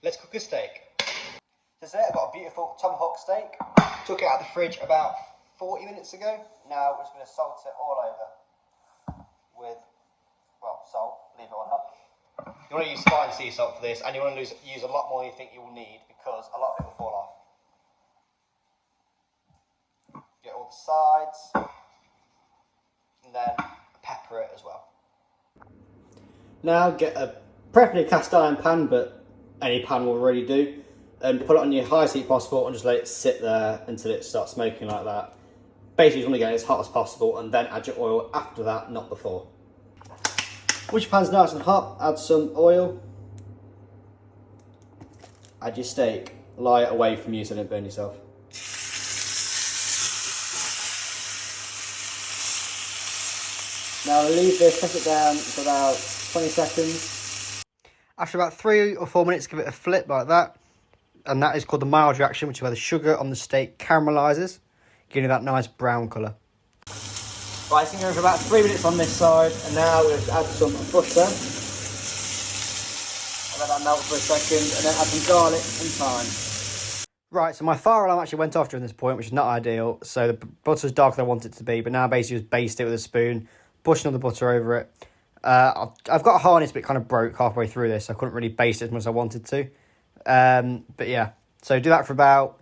Let's cook a steak. So today I've got a beautiful tomahawk steak. Took it out of the fridge about 40 minutes ago. Now we're just going to salt it all over with, well, salt, believe it or not. You want to use fine sea salt for this, and you want to use a lot more than you think you will need because a lot of it will fall off. Get all the sides, and then pepper it as well. Now get a preferably a cast iron pan, but any pan will really do, and put it on your highest heat possible and just let it sit there until it starts smoking like that. Basically, you want to get it as hot as possible and then add your oil after that, not before. Once your pan's nice and hot, add some oil. Add your steak. Lie it away from you so don't burn yourself. Now leave this, press it down for about 20 seconds. After about 3 or 4 minutes, give it a flip like that. And that is called the mild reaction, which is where the sugar on the steak caramelizes, giving it that nice brown colour. Right, it's going to go for about 3 minutes on this side, and now we'll add some butter. I'll let that melt for a second, and then add some garlic and thyme. Right, so my fire alarm actually went off during this point, which is not ideal. So the butter's darker than I want it to be, but now basically just baste it with a spoon, push another butter over it. I've got a harness, but it kind of broke halfway through this. So I couldn't really baste it as much as I wanted to. But yeah, so do that for about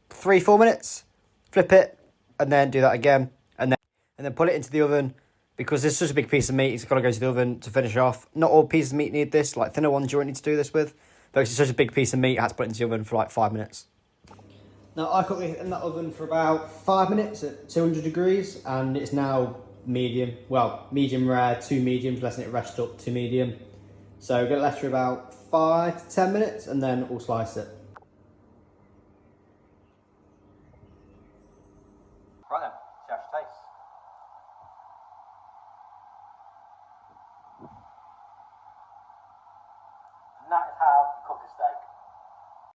3-4 minutes, flip it, and then do that again, and then put it into the oven. Because this is such a big piece of meat, it's got to go to the oven to finish off. Not all pieces of meat need this, like thinner ones you won't need to do this with. But it's such a big piece of meat, I had to put it into the oven for like 5 minutes. Now I cooked it in that oven for about 5 minutes at 200 degrees, and it's now medium. Well, medium rare, 2 mediums, letting it rest up to medium. So get it left for about 5 to 10 minutes, and then we'll slice it. Right then.